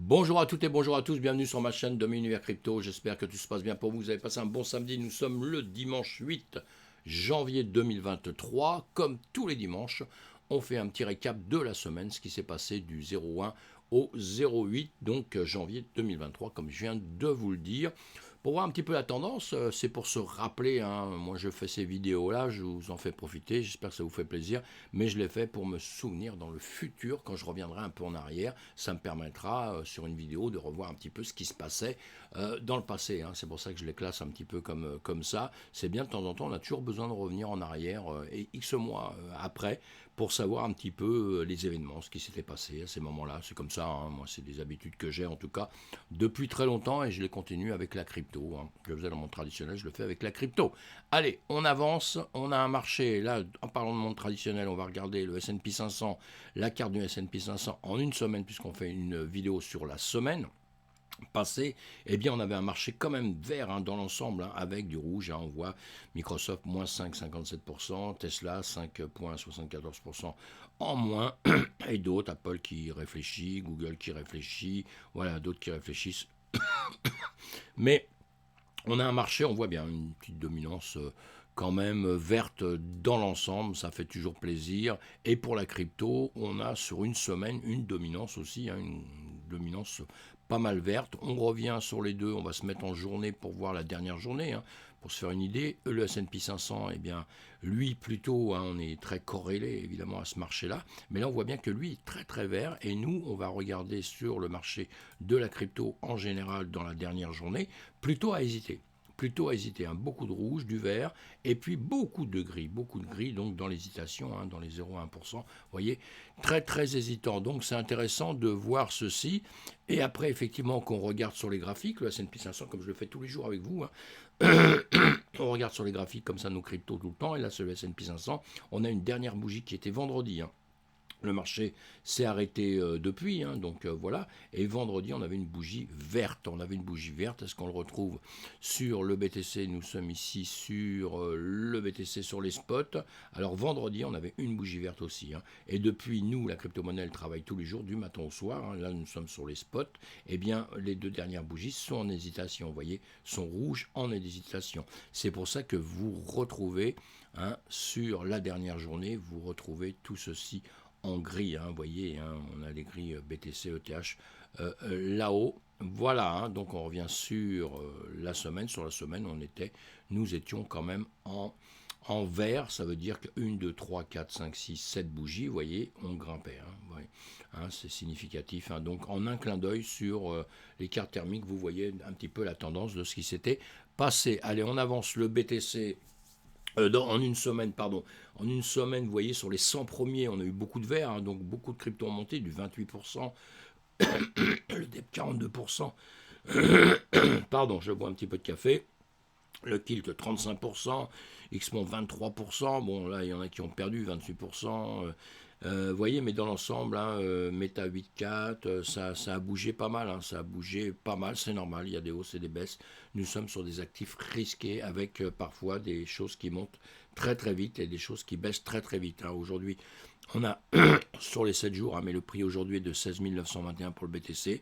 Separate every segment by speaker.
Speaker 1: Bonjour à toutes et bonjour à tous, bienvenue sur ma chaîne Demi Univers Crypto, j'espère que tout se passe bien pour vous, vous avez passé un bon samedi, nous sommes le dimanche 8 janvier 2023, comme tous les dimanches, on fait un petit récap de la semaine, ce qui s'est passé du 01 au 08, donc janvier 2023, comme je viens de vous le dire. Pour voir un petit peu la tendance, c'est pour se rappeler, hein, moi je fais ces vidéos-là, je vous en fais profiter, j'espère que ça vous fait plaisir, mais je l'ai fait pour me souvenir dans le futur, quand je reviendrai un peu en arrière, ça me permettra sur une vidéo de revoir un petit peu ce qui se passait dans le passé, hein. C'est pour ça que je les classe un petit peu comme ça, c'est bien de temps en temps, on a toujours besoin de revenir en arrière et X mois après, pour savoir un petit peu les événements, ce qui s'était passé à ces moments-là, c'est comme ça, hein, moi c'est des habitudes que j'ai en tout cas depuis très longtemps et je les continue avec la crypto, hein. Je le faisais dans mon traditionnel, je le fais avec la crypto. Allez, on avance, on a un marché, là en parlant de monde traditionnel, on va regarder le S&P 500, la carte du S&P 500 en une semaine puisqu'on fait une vidéo sur la semaine passé, eh bien on avait un marché quand même vert, hein, dans l'ensemble, hein, avec du rouge, hein, on voit Microsoft moins 5,57%, Tesla 5,74% en moins, et d'autres, Apple qui réfléchit, Google qui réfléchit, voilà, d'autres qui réfléchissent. Mais on a un marché, on voit bien une petite dominance quand même verte dans l'ensemble, ça fait toujours plaisir. Et pour la crypto, on a sur une semaine une dominance aussi, hein, une dominance pas mal verte. On revient sur les deux, on va se mettre en journée pour voir la dernière journée, hein, pour se faire une idée. Le S&P 500, eh bien, lui plutôt, hein, on est très corrélé évidemment à ce marché-là, mais là on voit bien que lui est très très vert, et nous on va regarder sur le marché de la crypto en général dans la dernière journée, plutôt à hésiter. Plutôt à hésiter, hein. Beaucoup de rouge, du vert, et puis beaucoup de gris, donc dans l'hésitation, hein, dans les 0,1%, vous voyez, très très hésitant. Donc c'est intéressant de voir ceci, et après effectivement qu'on regarde sur les graphiques, le S&P 500 comme je le fais tous les jours avec vous, hein, on regarde sur les graphiques comme ça nos cryptos tout le temps, et là sur le S&P 500, on a une dernière bougie qui était vendredi, hein. Le marché s'est arrêté depuis, hein, donc voilà. Et vendredi, on avait une bougie verte. On avait une bougie verte. Est-ce qu'on le retrouve sur le BTC? Nous sommes ici sur le BTC sur les spots. Alors vendredi, on avait une bougie verte aussi, hein. Et depuis, nous, la crypto-monnaie, elle travaille tous les jours, du matin au soir, hein. Là, nous sommes sur les spots. Eh bien, les deux dernières bougies sont en hésitation. Vous voyez, sont rouges en hésitation. C'est pour ça que vous retrouvez, hein, sur la dernière journée, vous retrouvez tout ceci en gris, hein, vous voyez, hein, on a les gris BTC, ETH là-haut. Voilà, hein, donc on revient sur la semaine. Sur la semaine, nous étions quand même en vert, ça veut dire que 1, 2, 3, 4, 5, 6, 7 bougies, vous voyez, on grimpait, hein, vous voyez, hein, c'est significatif, hein. Donc en un clin d'œil sur les cartes thermiques, vous voyez un petit peu la tendance de ce qui s'était passé. Allez, on avance le BTC. En une semaine, pardon. En une semaine, vous voyez, sur les 100 premiers, on a eu beaucoup de verts, hein, donc beaucoup de cryptos ont monté, du 28%, le DEP 42%. Pardon, je bois un petit peu de café. Le Kilt 35%, XMON 23%, bon là il y en a qui ont perdu 28%, vous voyez, mais dans l'ensemble, hein, Meta 8.4, ça a bougé pas mal, hein, ça a bougé pas mal, c'est normal, il y a des hausses et des baisses. Nous sommes sur des actifs risqués avec parfois des choses qui montent très très vite et des choses qui baissent très très vite, hein. Aujourd'hui, on a sur les 7 jours, hein, mais le prix aujourd'hui est de 16 921 pour le BTC,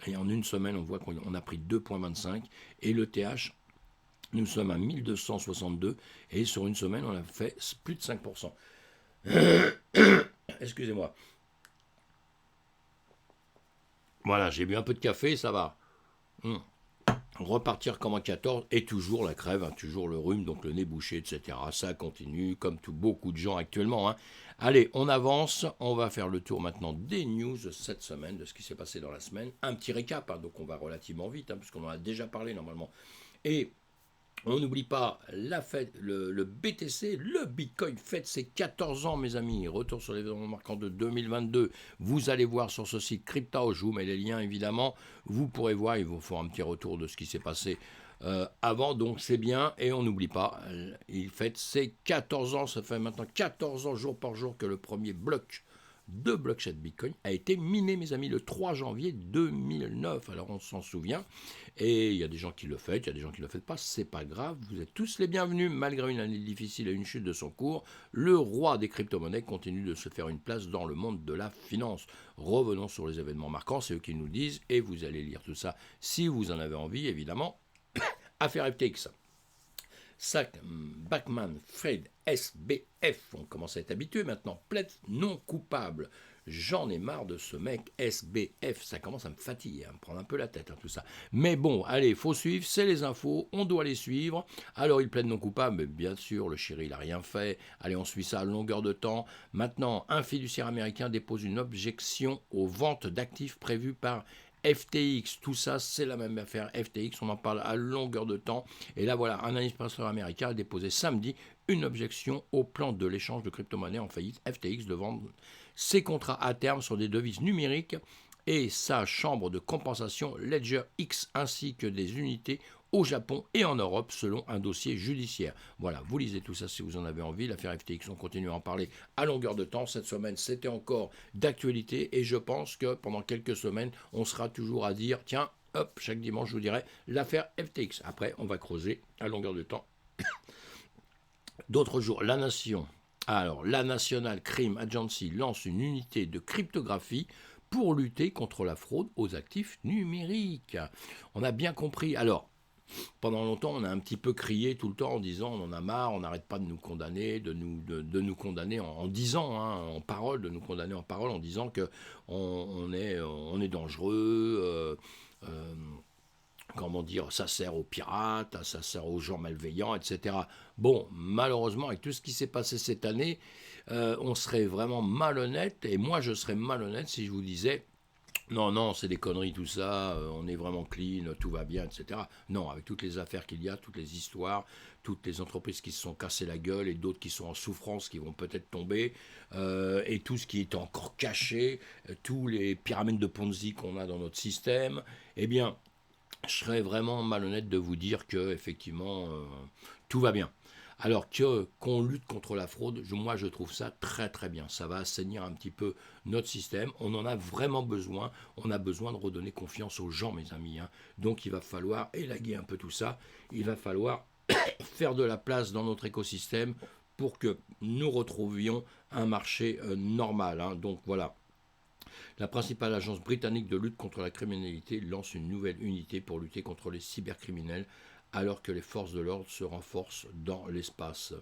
Speaker 1: et en une semaine, on voit qu'on a pris 2,25, et le TH, nous sommes à 1262 et sur une semaine, on a fait plus de 5%. Excusez-moi. Voilà, j'ai bu un peu de café, ça va. Repartir comme en 14 et toujours la crève, hein, toujours le rhume, donc le nez bouché, etc. Ça continue comme beaucoup de gens actuellement, hein. Allez, on avance, on va faire le tour maintenant des news cette semaine, de ce qui s'est passé dans la semaine. Un petit récap, hein, donc on va relativement vite, hein, puisqu'on en a déjà parlé normalement. Et on n'oublie pas la fête, le BTC, le Bitcoin fête ses 14 ans, mes amis. Retour sur l'événement marquant de 2022. Vous allez voir sur ce site Crypto, je vous mets les liens évidemment. Vous pourrez voir, il vous faut un petit retour de ce qui s'est passé avant, donc c'est bien. Et on n'oublie pas, il fête ses 14 ans. Ça fait maintenant 14 ans jour par jour que le premier bloc de blockchain Bitcoin a été miné, mes amis, le 3 janvier 2009. Alors on s'en souvient, et il y a des gens qui le font, il y a des gens qui ne le font pas, c'est pas grave, vous êtes tous les bienvenus, malgré une année difficile et une chute de son cours, le roi des crypto-monnaies continue de se faire une place dans le monde de la finance. Revenons sur les événements marquants, c'est eux qui nous disent, et vous allez lire tout ça si vous en avez envie, évidemment. Affaire FTX. Sac, Backman, Fred, SBF, on commence à être habitué maintenant, plaide non coupable. J'en ai marre de ce mec SBF, ça commence à me fatiguer, à me prendre un peu la tête, tout ça. Mais bon, allez, faut suivre, c'est les infos, on doit les suivre. Alors il plaide non coupable, mais bien sûr, le chéri, il n'a rien fait. Allez, on suit ça à longueur de temps. Maintenant, un fiduciaire américain dépose une objection aux ventes d'actifs prévues par FTX, tout ça, c'est la même affaire. FTX, on en parle à longueur de temps. Et là, voilà, un administrateur américain a déposé samedi une objection au plan de l'échange de crypto-monnaies en faillite FTX de vendre ses contrats à terme sur des devises numériques et sa chambre de compensation Ledger X ainsi que des unités au Japon et en Europe selon un dossier judiciaire. Voilà, vous lisez tout ça si vous en avez envie. L'affaire FTX, on continue à en parler à longueur de temps. Cette semaine, c'était encore d'actualité et je pense que pendant quelques semaines, on sera toujours à dire, tiens, hop, chaque dimanche, je vous dirai l'affaire FTX. Après, on va creuser à longueur de temps. D'autres jours, La Nation. Alors, la National Crime Agency lance une unité de cryptographie pour lutter contre la fraude aux actifs numériques. On a bien compris. Alors, pendant longtemps, on a un petit peu crié tout le temps en disant on en a marre, on n'arrête pas de nous condamner, de nous condamner en disant, en parole, de nous condamner en parole, en disant que on est dangereux, comment dire, ça sert aux pirates, ça sert aux gens malveillants, etc. Bon, malheureusement, avec tout ce qui s'est passé cette année, on serait vraiment malhonnête, et moi je serais malhonnête si je vous disais non, non, c'est des conneries tout ça, on est vraiment clean, tout va bien, etc. Non, avec toutes les affaires qu'il y a, toutes les histoires, toutes les entreprises qui se sont cassées la gueule et d'autres qui sont en souffrance, qui vont peut-être tomber, et tout ce qui est encore caché, tous les pyramides de Ponzi qu'on a dans notre système, eh bien, je serais vraiment malhonnête de vous dire que effectivement tout va bien. Alors qu'on lutte contre la fraude, moi je trouve ça très très bien. Ça va assainir un petit peu notre système. On en a vraiment besoin. On a besoin de redonner confiance aux gens, mes amis. Donc il va falloir élaguer un peu tout ça. Il va falloir faire de la place dans notre écosystème pour que nous retrouvions un marché normal. Donc voilà. La principale agence britannique de lutte contre la criminalité lance une nouvelle unité pour lutter contre les cybercriminels alors que les forces de l'ordre se renforcent dans l'espace.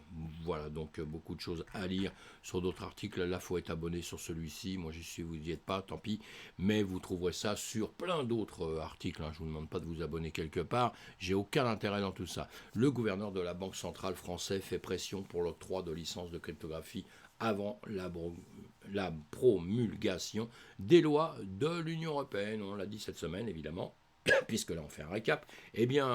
Speaker 1: Voilà, donc beaucoup de choses à lire sur d'autres articles. Là, il faut être abonné sur celui-ci. Moi, j'y suis, vous n'y êtes pas, tant pis. Mais vous trouverez ça sur plein d'autres articles. Je ne vous demande pas de vous abonner quelque part. J'ai aucun intérêt dans tout ça. Le gouverneur de la Banque centrale française fait pression pour l'octroi de licences de cryptographie avant la promulgation des lois de l'Union européenne. On l'a dit cette semaine, évidemment. Puisque là on fait un récap, eh bien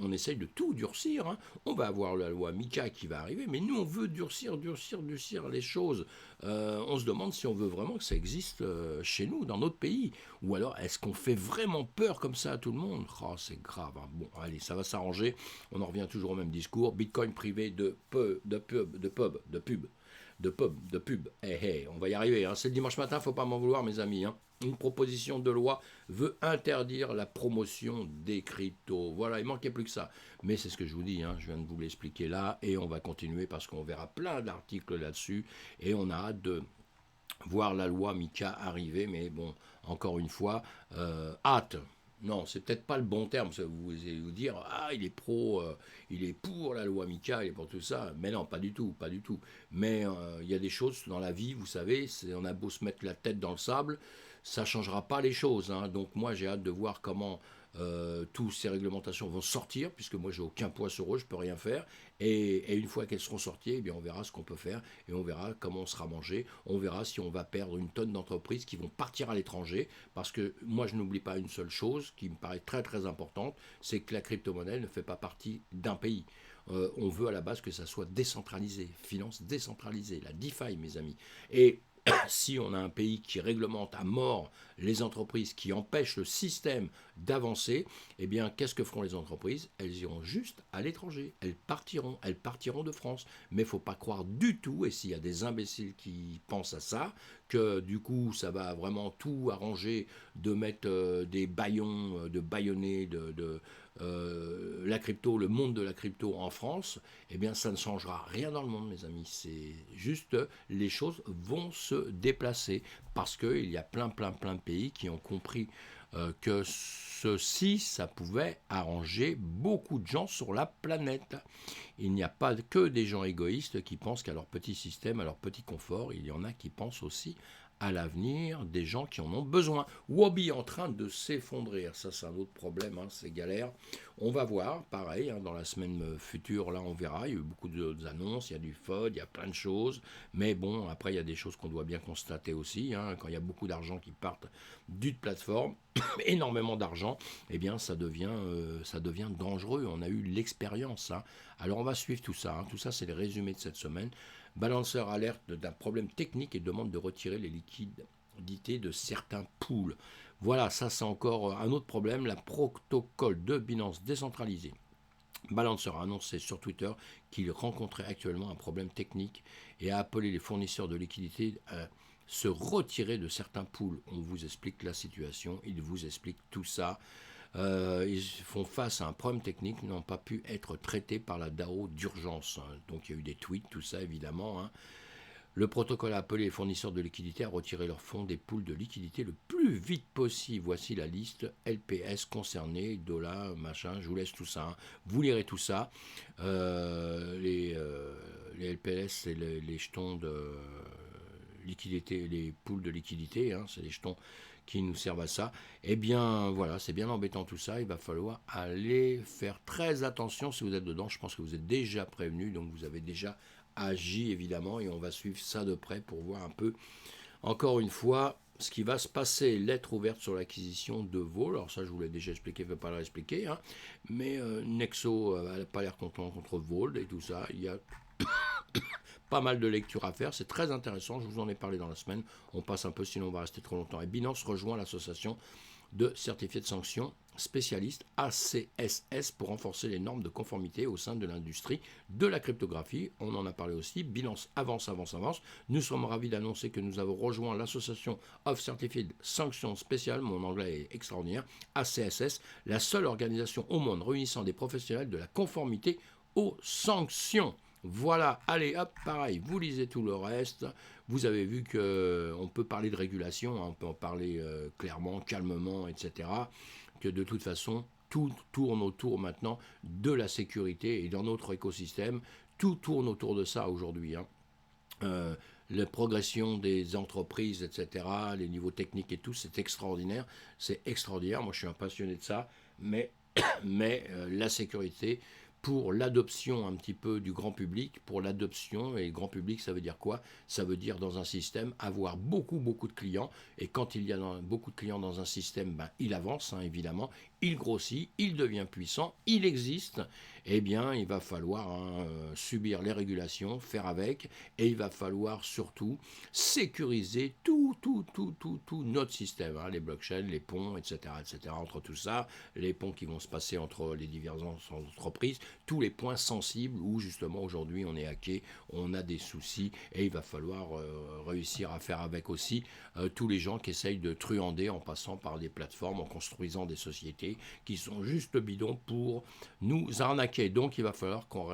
Speaker 1: on essaye de tout durcir. On va avoir la loi MiCA qui va arriver, mais nous on veut durcir les choses. On se demande si on veut vraiment que ça existe chez nous, dans notre pays. Ou alors est-ce qu'on fait vraiment peur comme ça à tout le monde? Oh, c'est grave. Bon, allez, ça va s'arranger. On en revient toujours au même discours. Bitcoin privé de pub. Hey, on va y arriver. C'est le dimanche matin, faut pas m'en vouloir, mes amis. Une proposition de loi veut interdire la promotion des cryptos. Voilà, il manquait plus que ça. Mais c'est ce que je vous dis, je viens de vous l'expliquer là, et on va continuer parce qu'on verra plein d'articles là-dessus, et on a hâte de voir la loi MiCA arriver, mais bon, encore une fois, hâte. Non, c'est peut-être pas le bon terme, vous allez vous dire, il est pour la loi MiCA, il est pour tout ça. Mais non, pas du tout, pas du tout. Mais il y a des choses dans la vie, vous savez, on a beau se mettre la tête dans le sable, ça ne changera pas les choses. Donc moi, j'ai hâte de voir comment toutes ces réglementations vont sortir, puisque moi, j'ai aucun poids sur eux, je peux rien faire. Et une fois qu'elles seront sorties, eh bien, on verra ce qu'on peut faire, et on verra comment on sera mangé. On verra si on va perdre une tonne d'entreprises qui vont partir à l'étranger, parce que moi, je n'oublie pas une seule chose qui me paraît très très importante, c'est que la crypto-monnaie ne fait pas partie d'un pays. On veut à la base que ça soit décentralisé, finance décentralisée, la DeFi, mes amis. Et si on a un pays qui réglemente à mort les entreprises, qui empêche le système d'avancer, eh bien, qu'est-ce que feront les entreprises? Elles iront juste à l'étranger. Elles partiront de France. Mais il ne faut pas croire du tout, et s'il y a des imbéciles qui pensent à ça, que du coup, ça va vraiment tout arranger de mettre des baillons, de baïonner la crypto, le monde de la crypto en France, eh bien, ça ne changera rien dans le monde, mes amis. C'est juste, les choses vont se déplacer parce qu'il y a plein de pays qui ont compris que ceci, ça pouvait arranger beaucoup de gens sur la planète. Il n'y a pas que des gens égoïstes qui pensent qu'à leur petit système, à leur petit confort, il y en a qui pensent aussi à l'avenir des gens qui en ont besoin. Wobby en train de s'effondrer, ça c'est un autre problème, hein, c'est galère. On va voir, pareil, hein, dans la semaine future, là on verra, il y a eu beaucoup d'annonces, il y a du FOD, il y a plein de choses, mais bon, après il y a des choses qu'on doit bien constater aussi, hein, quand il y a beaucoup d'argent qui partent d'une plateforme, énormément d'argent, eh bien ça devient dangereux, on a eu l'expérience, hein. Alors on va suivre tout ça, hein. Tout ça c'est les résumés de cette semaine. Balanceur alerte d'un problème technique et demande de retirer les liquidités de certains pools. Voilà, ça c'est encore un autre problème, le protocole de Binance décentralisé. Balancer a annoncé sur Twitter qu'il rencontrait actuellement un problème technique et a appelé les fournisseurs de liquidités à se retirer de certains pools. On vous explique la situation, il vous explique tout ça. Ils font face à un problème technique, n'ont pas pu être traités par la DAO d'urgence. Donc il y a eu des tweets, tout ça évidemment, hein. Le protocole a appelé les fournisseurs de liquidités à retirer leurs fonds des pools de liquidités le plus vite possible. Voici la liste LPS concernée, dollars, machin, je vous laisse tout ça, hein. Vous lirez tout ça. Les LPS, c'est les jetons de liquidité, les pools de liquidité, hein, c'est les jetons qui nous servent à ça. Eh bien, voilà, c'est bien embêtant tout ça. Il va falloir aller faire très attention si vous êtes dedans. Je pense que vous êtes déjà prévenu, donc vous avez déjà agi, évidemment, et on va suivre ça de près pour voir un peu, encore une fois, ce qui va se passer. Lettre ouverte sur l'acquisition de Vol. Alors ça, je vous l'ai déjà expliqué, je ne vais pas le réexpliquer, hein. Mais Nexo n'a pas l'air content contre Vol et tout ça. Il y a pas mal de lectures à faire, c'est très intéressant, je vous en ai parlé dans la semaine, on passe un peu sinon on va rester trop longtemps. Et Binance rejoint l'association de certifiés de sanctions spécialistes ACSS pour renforcer les normes de conformité au sein de l'industrie de la cryptographie. On en a parlé aussi, Binance avance. Nous sommes ravis d'annoncer que nous avons rejoint l'association of Certified Sanctions Special, mon anglais est extraordinaire, ACSS, la seule organisation au monde réunissant des professionnels de la conformité aux sanctions. Voilà, allez hop, pareil, vous lisez tout le reste. Vous avez vu qu'on peut parler de régulation, hein, on peut en parler clairement, calmement, etc. Que de toute façon, tout tourne autour maintenant de la sécurité et dans notre écosystème, tout tourne autour de ça aujourd'hui, hein. La progression des entreprises, etc., les niveaux techniques et tout, c'est extraordinaire. C'est extraordinaire, moi je suis un passionné de ça, mais la sécurité, pour l'adoption un petit peu du grand public, pour l'adoption, et le grand public, ça veut dire quoi? Ça veut dire dans un système avoir beaucoup de clients, et quand il y a beaucoup de clients dans un système, ben, il avance, hein, évidemment, il grossit, il devient puissant, il existe, eh bien, il va falloir, hein, subir les régulations, faire avec, et il va falloir surtout sécuriser tout notre système, hein, les blockchains, les ponts, etc., entre tout ça, les ponts qui vont se passer entre les diverses entreprises, tous les points sensibles où justement aujourd'hui on est hacké, on a des soucis, et il va falloir réussir à faire avec aussi tous les gens qui essayent de truander en passant par des plateformes, en construisant des sociétés qui sont juste bidons pour nous arnaquer. Donc il va falloir qu'on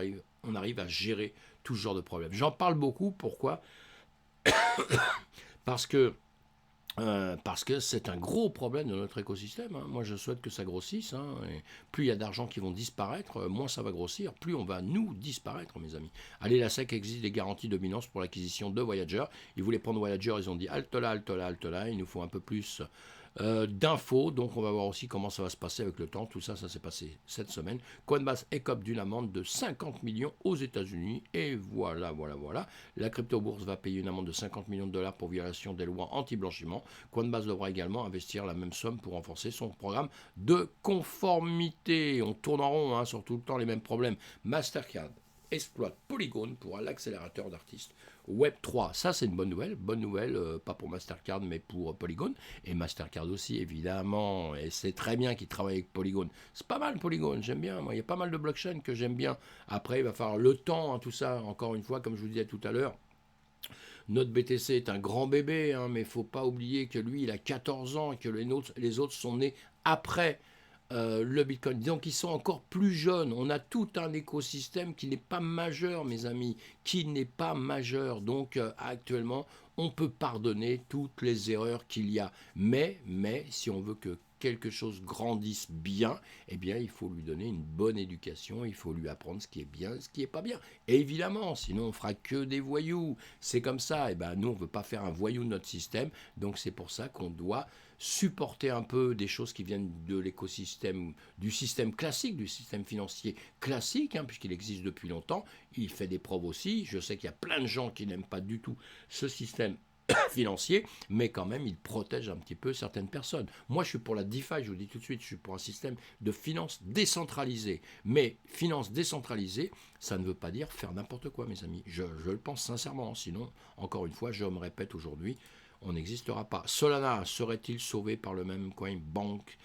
Speaker 1: arrive à gérer tout ce genre de problème. J'en parle beaucoup, pourquoi? Parce que c'est un gros problème de notre écosystème, hein. Moi, je souhaite que ça grossisse, hein. Et plus il y a d'argent qui vont disparaître, moins ça va grossir, plus on va nous disparaître, mes amis. Allez, la SEC existe des garanties de Binance pour l'acquisition de Voyager. Ils voulaient prendre Voyager, ils ont dit halte là, il nous faut un peu plus d'infos. Donc, on va voir aussi comment ça va se passer avec le temps. Tout ça, ça s'est passé cette semaine. Coinbase écope d'une amende de 50 millions aux États-Unis. Et voilà. La crypto-bourse va payer une amende de 50 millions de dollars pour violation des lois anti-blanchiment. Coinbase devra également investir la même somme pour renforcer son programme de conformité. On tourne en rond, hein, sur tout le temps les mêmes problèmes. Mastercard exploite Polygon pour l'accélérateur d'artistes Web3. Ça, c'est une bonne nouvelle, pas pour Mastercard, mais pour Polygon, et Mastercard aussi, évidemment, et c'est très bien qu'ils travaillent avec Polygon. C'est pas mal Polygon, j'aime bien, moi, il y a pas mal de blockchains que j'aime bien. Après, il va falloir le temps, hein, tout ça, encore une fois, comme je vous disais tout à l'heure, notre BTC est un grand bébé, hein, mais il ne faut pas oublier que lui, il a 14 ans et que les autres sont nés après le Bitcoin. Donc ils sont encore plus jeunes. On a tout un écosystème qui n'est pas majeur, mes amis, qui n'est pas majeur. Donc actuellement, on peut pardonner toutes les erreurs qu'il y a. Mais si on veut que quelque chose grandisse bien, eh bien, il faut lui donner une bonne éducation, il faut lui apprendre ce qui est bien, ce qui n'est pas bien. Et évidemment, sinon on fera que des voyous. C'est comme ça. Et ben, nous, on ne veut pas faire un voyou de notre système. Donc c'est pour ça qu'on doit supporter un peu des choses qui viennent de l'écosystème, du système classique, du système financier classique, hein, puisqu'il existe depuis longtemps. Il fait des preuves aussi. Je sais qu'il y a plein de gens qui n'aiment pas du tout ce système financier, mais quand même, il protège un petit peu certaines personnes. Moi, je suis pour la DeFi, je vous dis tout de suite, je suis pour un système de finance décentralisée. Mais finance décentralisée, ça ne veut pas dire faire n'importe quoi, mes amis. Je le pense sincèrement. Sinon, encore une fois, je me répète aujourd'hui, on n'existera pas. Solana serait-il sauvé par le même coin bank?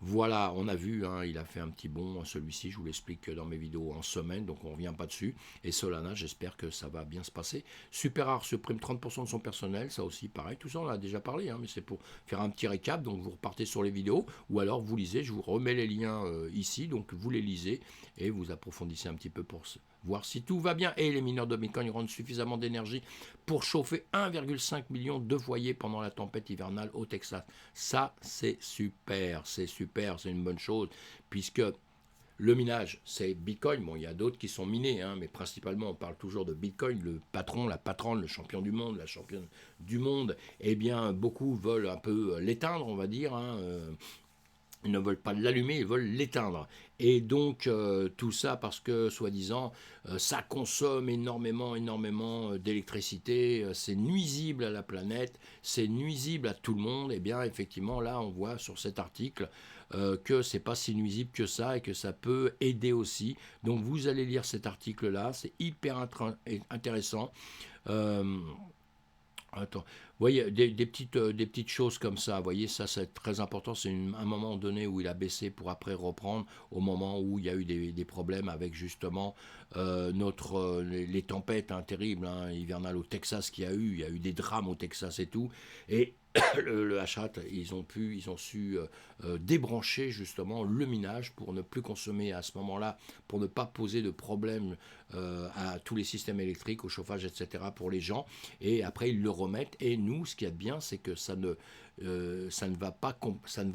Speaker 1: Voilà, on a vu, hein, il a fait un petit bond, celui-ci, je vous l'explique dans mes vidéos en semaine, donc on ne revient pas dessus. Et Solana, j'espère que ça va bien se passer. SuperRare supprime 30% de son personnel, ça aussi pareil, tout ça on en a déjà parlé, hein, mais c'est pour faire un petit récap, donc vous repartez sur les vidéos, ou alors vous lisez, je vous remets les liens ici, donc vous les lisez, et vous approfondissez un petit peu pour voir si tout va bien. Et les mineurs de Bitcoin rendent suffisamment d'énergie pour chauffer 1,5 million de foyers pendant la tempête hivernale au Texas. Ça, c'est super, c'est une bonne chose, puisque le minage, c'est Bitcoin. Bon, il y a d'autres qui sont minés, hein, mais principalement, on parle toujours de Bitcoin, le patron, la patronne, le champion du monde, la championne du monde. Eh bien, beaucoup veulent un peu l'éteindre, on va dire, hein, ils ne veulent pas l'allumer, ils veulent l'éteindre. Et donc, tout ça parce que, soi-disant, ça consomme énormément d'électricité, c'est nuisible à la planète, c'est nuisible à tout le monde. Et bien, effectivement, là, on voit sur cet article que c'est pas si nuisible que ça et que ça peut aider aussi. Donc, vous allez lire cet article-là, c'est hyper intéressant. Attends, vous voyez, des petites choses comme ça, vous voyez, ça c'est très important, c'est un moment donné où il a baissé pour après reprendre, au moment où il y a eu des problèmes avec justement les tempêtes hein, terribles, hein, hivernales au Texas il y a eu des drames au Texas et tout, et le Hachrat, ils ont su débrancher justement le minage pour ne plus consommer à ce moment-là, pour ne pas poser de problème à tous les systèmes électriques, au chauffage, etc. pour les gens. Et après, ils le remettent. Et nous, ce qu'il y a de bien, c'est que ça ne va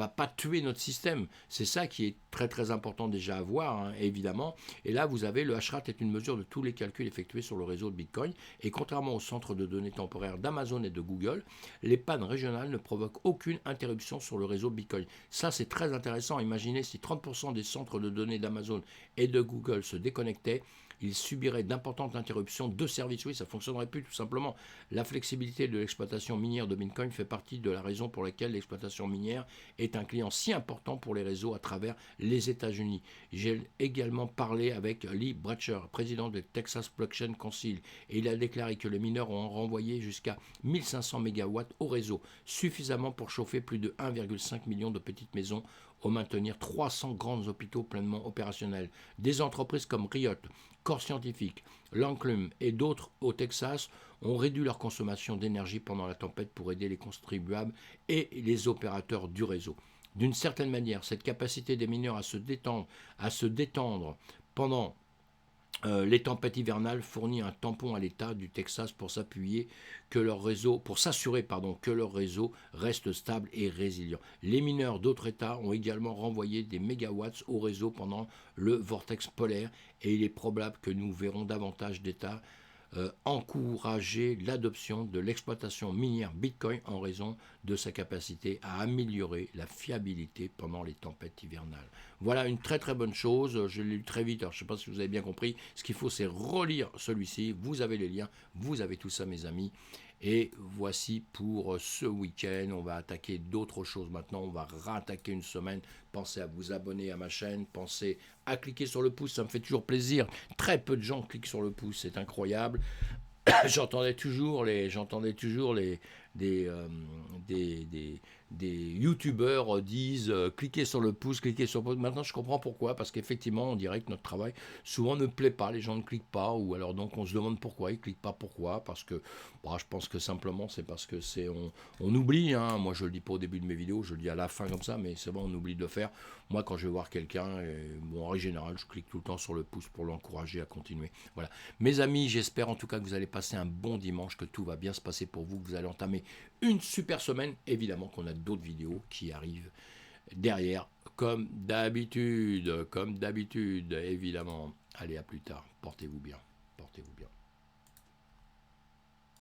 Speaker 1: pas tuer notre système. C'est ça qui est très important déjà à voir, hein, évidemment. Et là, vous avez le Hashrat est une mesure de tous les calculs effectués sur le réseau de Bitcoin. Et contrairement au centre de données temporaire d'Amazon et de Google, les pannes régionales ne provoquent aucune interruption sur le réseau Bitcoin. Ça, c'est très intéressant. Imaginez si 30% des centres de données d'Amazon et de Google se déconnectaient, il subirait d'importantes interruptions de services. Oui, ça ne fonctionnerait plus tout simplement. La flexibilité de l'exploitation minière de Bitcoin fait partie de la raison pour laquelle l'exploitation minière est un client si important pour les réseaux à travers les États-Unis. J'ai également parlé avec Lee Bratcher, président de Texas Blockchain Council, et il a déclaré que les mineurs ont renvoyé jusqu'à 1500 MW au réseau, suffisamment pour chauffer plus de 1,5 million de petites maisons au maintenir 300 grands hôpitaux pleinement opérationnels. Des entreprises comme Riot, Core Scientifique, Lanclum et d'autres au Texas ont réduit leur consommation d'énergie pendant la tempête pour aider les contribuables et les opérateurs du réseau. D'une certaine manière, cette capacité des mineurs à se détendre pendant les tempêtes hivernales fournit un tampon à l'État du Texas pour s'assurer que leur réseau reste stable et résilient. Les mineurs d'autres États ont également renvoyé des mégawatts au réseau pendant le vortex polaire et il est probable que nous verrons davantage d'États encourager l'adoption de l'exploitation minière Bitcoin en raison de sa capacité à améliorer la fiabilité pendant les tempêtes hivernales. Voilà une très bonne chose, je l'ai lu très vite, alors je ne sais pas si vous avez bien compris, ce qu'il faut c'est relire celui-ci, vous avez les liens, vous avez tout ça mes amis, Et voici pour ce week-end, on va attaquer d'autres choses maintenant, on va rattaquer une semaine. Pensez à vous abonner à ma chaîne, pensez à cliquer sur le pouce, ça me fait toujours plaisir. Très peu de gens cliquent sur le pouce, c'est incroyable. J'entendais toujours des, des youtubeurs disent cliquez sur le pouce, cliquez sur le pouce. Maintenant je comprends pourquoi, parce qu'effectivement on dirait que notre travail souvent ne plaît pas, les gens ne cliquent pas, ou alors donc on se demande pourquoi, ils cliquent pas pourquoi, parce que je pense que simplement c'est parce que on oublie, hein. Moi je le dis pas au début de mes vidéos, je le dis à la fin comme ça, mais c'est bon, on oublie de le faire. Moi quand je vais voir quelqu'un, bon, en règle générale je clique tout le temps sur le pouce pour l'encourager à continuer. Voilà. Mes amis, j'espère en tout cas que vous allez passer un bon dimanche, que tout va bien se passer pour vous, que vous allez entamer une super semaine. Évidemment qu'on a d'autres vidéos qui arrivent derrière, comme d'habitude, évidemment. Allez, à plus tard. Portez-vous bien. Portez-vous.